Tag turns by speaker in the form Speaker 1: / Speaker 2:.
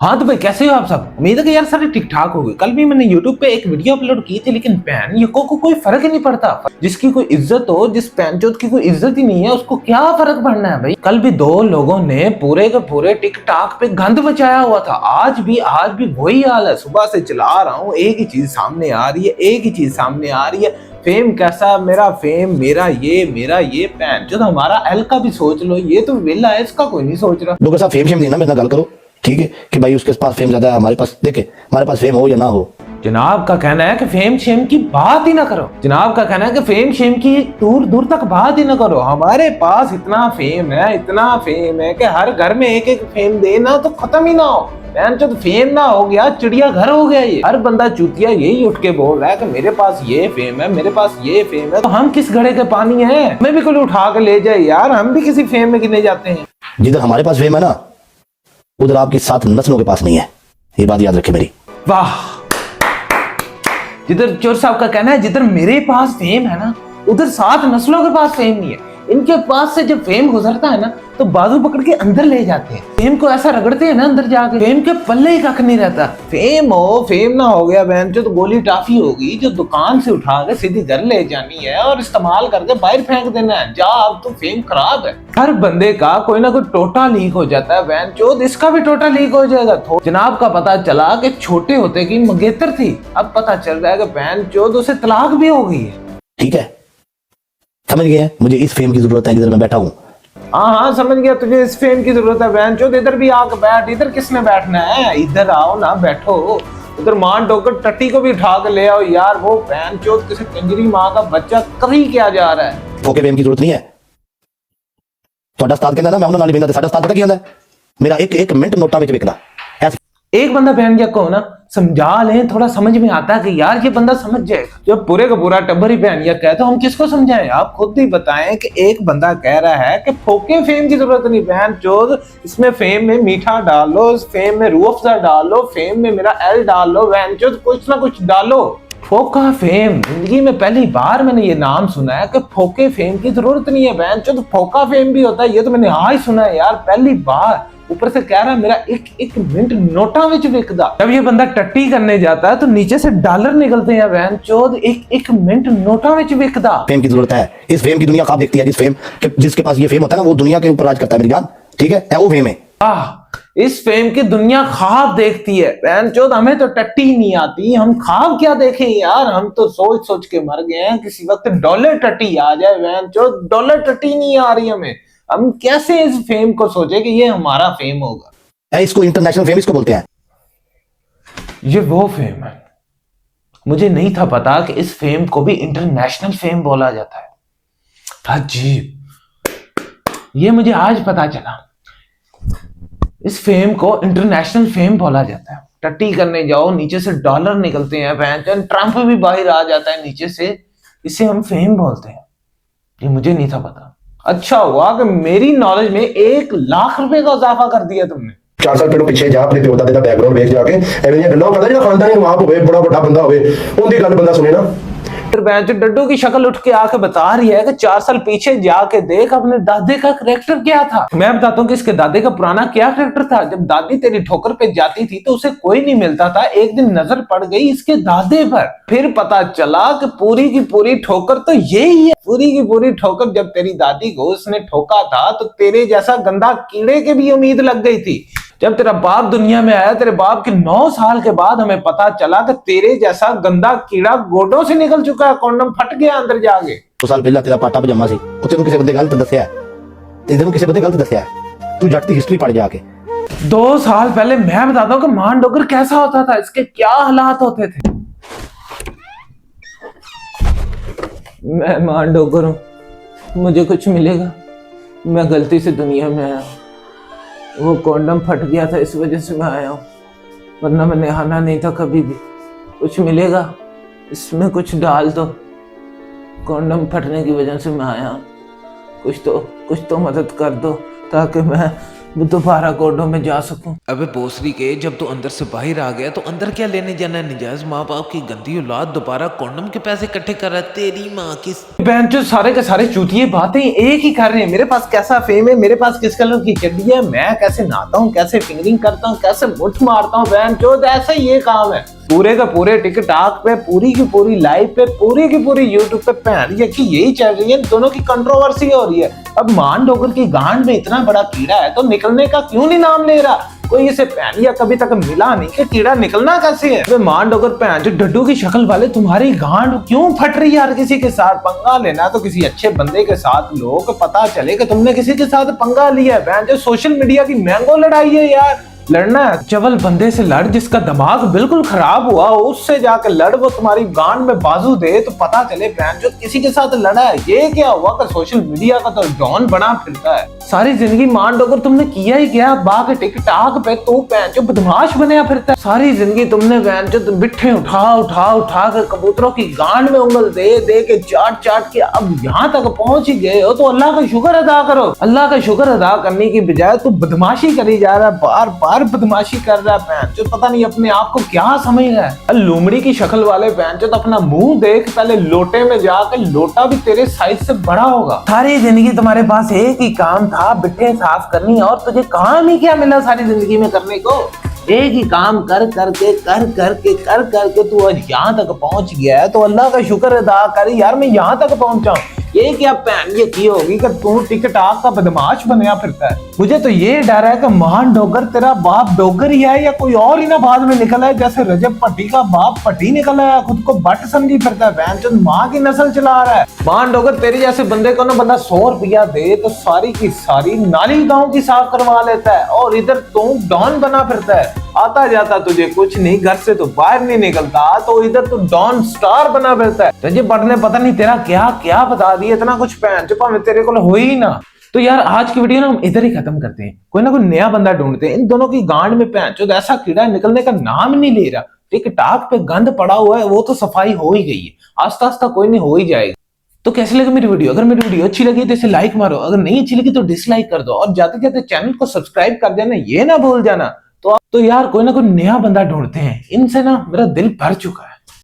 Speaker 1: हाँ तो भाई कैसे हो आप सब। उम्मीद है कि यार सारे ठीक ठाक हो गए। कल भी मैंने YouTube पे एक वीडियो अपलोड की थी, लेकिन पैन ये को कोई फर्क ही नहीं पड़ता। जिसकी कोई इज्जत हो, जिस पैनचोद की कोई इज्जत ही नहीं है, उसको क्या फर्क पड़ना है भाई। कल भी दो लोगों ने पूरे के पूरे टिकटॉक पे गंद मचाया हुआ था। आज भी वही हाल है। सुबह से चला रहा हूँ, एक ही चीज सामने आ रही है, एक ही चीज सामने आ रही है। फेम कैसा, मेरा फेम, मेरा ये पैन जो हमारा एल का भी सोच लो, ये तो वेला है, इसका कोई नहीं सोच रहा।
Speaker 2: डॉक्टर साहब फेम शेम नहीं ना, मेरे साथ गल करो, ठीक है कि भाई उसके पास फेम ज्यादा है, हमारे पास देखे, हमारे पास फेम हो या ना हो।
Speaker 1: जनाब का कहना है कि फेम शेम की बात ही ना करो। जनाब का कहना है कि फेम शेम की दूर दूर तक बात ही ना करो। हमारे पास इतना फेम है कि हर घर में एक एक फेम देना तो खत्म ही ना हो। तो फेम ना हो गया, चिड़िया घर हो गया। ये हर बंदा चूतिया यही उठ के बोल रहा है कि मेरे पास ये फेम है, मेरे पास ये फेम है। तो हम किस घड़े के पानी है, हमें भी कोई उठा के ले जाए यार, हम भी किसी फेम में गिने जाते हैं।
Speaker 2: जिधर हमारे पास फेम है ना, उधर आपकी 7 नस्लों के पास नहीं है, ये बात याद रखे मेरी।
Speaker 1: वाह। जिधर चोर साहब का कहना है जिधर मेरे पास फेम है ना, उधर 7 नस्लों के पास फेम नहीं है। इनके पास से जब फेम गुजरता है ना, तो बाजू पकड़ के अंदर ले जाते हैं। फेम को ऐसा रगड़ते हैं ना अंदर जाके, फेम के पल्ले ही कख नहीं रहता। फेम हो, फेम ना हो गया बहन जो तो गोली टाफी होगी जो दुकान से उठा के सीधी घर ले जानी है और इस्तेमाल करके बाहर फेंक देना है। जा, अब तो फेम खराब है। हर बंदे का कोई ना कोई टोटा लीक हो जाता है बहन चोद, इसका भी टोटा लीक हो जाएगा। जनाब का पता चला कि छोटे होते की मंगेतर थी, अब पता चल रहा है कि बहन चोद उसे तलाक भी हो गई है।
Speaker 2: ठीक है, समझ गए, मुझे इस फेम की जरूरत है जिधर मैं बैठा हूँ।
Speaker 1: हाँ समझ गया, तुझे इस फेम की जरूरत है बहन चोद। इधर भी आके बैठ। इधर किसने बैठना है, इधर आओ ना, बैठो। उधर मान ठोकर टट्टी को भी उठा के ले आओ यार। वो बहन चोद किसी कंजरी माँ का बच्चा कहीं क्या जा रहा है।
Speaker 2: फोके फेम की जरूरत नहीं है। ਤੁਹਾਡਾ ਉਸਤਾਦ ਕਹਿੰਦਾ ਨਾ मैं उन्होंने ਨਾਲ ਹੀ ਬਿੰਦਾ, ਸਾਡਾ ਉਸਤਾਦ पता ਕੀ ਹੁੰਦਾ ਹੈ, मेरा एक मिनट नोटा ਵਿੱਚ ਵਿਕਦਾ।
Speaker 1: एक बंदा बहन जा को ना समझा लें, थोड़ा समझ में आता है कि यार ये बंदा समझ जाएगा। जब पूरे का पूरा टब्बर ही बहन या कहते, तो हम किसको समझाएं। आप खुद ही बताएं कि एक बंदा कह रहा है कि फोके फेम की जरूरत नहीं बहन चोद, इसमें फेम में मीठा डालो, फेम में रूह अफ़ज़ा डालो, फेम में मेरा एल डालो, बहन चोद कुछ ना कुछ डालो। फोका फेम, जिंदगी में पहली बार मैंने ये नाम सुना है कि फोके फेम की जरूरत नहीं है। बहन चोद फोका फेम भी होता है, ये तो मैंने आज सुना है यार, पहली बार। ऊपर से कह रहा है मेरा एक मिनट नोटा विच विकदा। जब ये बंदा टट्टी करने जाता है तो नीचे से डॉलर निकलते हैं बहन चोद, एक मिनट नोटा विच विकदा।
Speaker 2: फेम की जरूरत है। इस फेम की दुनिया खाब देखती है, जिसके पास ये फेम होता है ना, वो दुनिया के ऊपर राज करता है मेरी जान, ठीक है, वो फेम है।
Speaker 1: इस फेम की दुनिया ख्वाब देखती है बहन चोद, हमें तो टट्टी ही नहीं आती। हम ख्वाब क्या देखें यार, हम तो सोच सोच के मर गए हैं किसी वक्त डॉलर टट्टी आ जाए। बहन चोद डॉलर टट्टी नहीं आ रही हमें, हम कैसे इस फेम को सोचे कि ये हमारा फेम होगा।
Speaker 2: इसको इंटरनेशनल फेम इसको बोलते हैं।
Speaker 1: ये वो फेम है, मुझे नहीं था पता कि इस फेम को भी इंटरनेशनल फेम बोला जाता है। अजीब, ये मुझे आज पता चला। इस फेम को इंटरनेशनल फेम बोला जाता है। टट्टी करने जाओ, नीचे से डॉलर निकलते हैं, ट्रंप भी बाहर आ जाता है नीचे से, इसे हम फेम बोलते हैं। ये मुझे नहीं था पता। अच्छा हुआ कि मेरी नॉलेज में 1 लाख रुपए का इजाफा कर दिया तुमने।
Speaker 3: 4 साल पहले पीछे जा अपने प्यो दादे का बैकग्राउंड देख जाके एवें गल्लां करदा जेड़ा खानदानी नवाब होवे, बड़ा बड़ा बंदा होवे, उनदी गल बंदा सुने ना।
Speaker 1: फिर डड्डू की शक्ल उठ के आके बता रही है कि 4 साल पीछे जाके देख अपने दादे का करैक्टर क्या था। मैं बताता हूँ कि इसके दादे का पुराना क्या करैक्टर था। जब दादी तेरी ठोकर पे जाती थी तो उसे कोई नहीं मिलता था। एक दिन नजर पड़ गई इसके दादे पर, फिर पता चला कि पूरी की पूरी ठोकर तो यही है। पूरी की पूरी ठोकर जब तेरी दादी को उसने ठोका था तो तेरे जैसा गंदा कीड़े की भी उम्मीद लग गई थी। जब तेरा बाप दुनिया में आया, तेरे बाप के 9 साल के बाद हमें पता चला कि तेरे जैसा गंदा कीड़ा गोडों से निकल चुका है, कॉन्डम फट गया अंदर जाके।
Speaker 2: 2 साल पहले तेरा पाटा पजामा सी, तैनूं किसी बंदे गलत दस्या है, तैनूं किसी बंदे गलत दस्या है, तू जट दी हिस्ट्री पढ़ जाके।
Speaker 1: 2 साल पहले मैं बताता हूँ कि मान डोगर कैसा होता था, इसके क्या हालात होते थे। मैं मान डोगर हूं, मुझे कुछ मिलेगा, मैं गलती से दुनिया में आया, वो कॉन्डम फट गया था इस वजह से मैं आया हूँ, वरना मैं नहाना नहीं था कभी भी। कुछ मिलेगा, इसमें कुछ डाल दो, कॉन्डम फटने की वजह से मैं आया हूँ, कुछ तो मदद कर दो ताकि मैं वो दोबारा कोर्टों में जा सकूं। अबे भोसड़ी के, जब तू अंदर से बाहर आ गया तो अंदर क्या लेने जाना है? निजायज माँ बाप की गंदी औलाद दोबारा कॉन्डम के पैसे इकट्ठे कर रहा है, तेरी माँ की बहन जो सारे के सारे चूतिए बातें एक ही कर रहे हैं। मेरे पास कैसा फेम है, मेरे पास किस कलर की चड्डी है, मैं कैसे नहाता हूँ, कैसे फिंगरिंग करता हूँ, कैसे मुठ मारता हूँ, बहन जो ऐसा ये काम है। पूरे का पूरे टिकटॉक पे, पूरी की पूरी लाइव पे, पूरी की पूरी यूट्यूब पे पहन की यही चल रही है, दोनों की कंट्रोवर्सी हो रही है। अब मान डोगर की गांड में इतना बड़ा कीड़ा है तो निकलने का क्यों नहीं नाम ले रहा? कोई इसे पहनिया कभी तक मिला नहीं कि कीड़ा निकलना कैसे है। मान डोगर पहन जो डड्डू की शक्ल वाले, तुम्हारी गांड क्यों फट रही है? यार किसी के साथ पंगा लेना तो किसी अच्छे बंदे के साथ लो, कि पता चले कि तुमने किसी के साथ पंगा लिया है। बहन जो सोशल मीडिया की मैंगो लड़ाई है यार। लड़ना है चवल बंदे से लड़, जिसका दिमाग बिल्कुल खराब हुआ उससे जाकर लड़, वो तुम्हारी गांड में बाजू दे तो पता चले बहन जो किसी के साथ लड़ा है। ये क्या हुआ कि सोशल मीडिया का तो डॉन बना फिरता है। सारी जिंदगी मान डोगर तुमने किया ही क्या? बाग टिकटॉक पे तो बहन जो बदमाश बनया फिरता है। सारी जिंदगी तुमने बहन जो बिट्ठे उठा कर कबूतरों की गांड में उंगल दे दे के चाट के अब यहाँ तक पहुंच ही गए हो तो अल्लाह का शुक्र अदा करो। अल्लाह का शुक्र अदा करने की बजाय तू बदमाशी करी जा रहा है, बार बार बदमाशी कर रहा है। बहन जो पता नहीं अपने आप को क्या समझ रहा है। लोमड़ी की शक्ल वाले बहन जो तो अपना मुंह देख, पहले लोटे में जाकर, लोटा भी तेरे साइज से बड़ा होगा। सारी जिंदगी तुम्हारे पास एक ही काम था, बिट्ठे साफ करनी, और तुझे काम ही क्या मिला सारी जिंदगी में करने को? एक ही काम कर करके तू आज यहाँ तक पहुंच गया है तो अल्लाह का शुक्र अदा कर यार, मैं यहाँ तक पहुंचा हूँ। ये क्या पहन ये की होगी कि तू टिकटॉक का बदमाश बनया फिरता है। मुझे तो ये डर है कि महान डोगर तेरा बाप डोगर ही है या कोई और ही ना बाद में निकला है, जैसे रजब पट्टी का बाप पट्टी निकला है, खुद को बट समझी फिरता है, बहन चोद माँ की नस्ल चला रहा है। महान डोगर तेरे जैसे बंदे को ना बंदा 100 रुपया दे तो सारी की सारी नाली गाँव की साफ करवा लेता है, और इधर तू डॉन बना फिरता है। आता जाता तुझे कुछ नहीं, घर से तो बाहर नहीं निकलता तो इधर तो डॉन स्टार बना फिरता है। रजब पट ने पता नहीं तेरा क्या क्या बता दिया, इतना कुछ पहन चुपा में तेरे को हो ही ना। तो यार आज की वीडियो ना हम इधर ही खत्म करते हैं, कोई ना कोई नया बंदा ढूंढते हैं। इन दोनों की गांड में पहन चो ऐसा कीड़ा निकलने का नाम नहीं ले रहा। टिकटॉक पे गंद पड़ा हुआ है, वो तो सफाई हो ही गई है, आस्ता आस्ता कोई नहीं हो ही जाएगा। तो कैसे लगी मेरी वीडियो? अगर मेरी वीडियो अच्छी लगी तो इसे लाइक मारो, अगर नहीं अच्छी लगी तो डिसलाइक कर दो, और जाते जाते चैनल को सब्सक्राइब कर देना, ये ना भूल जाना। तो यार कोई ना कोई नया बंदा ढूंढते हैं, इनसे ना मेरा दिल भर चुका है।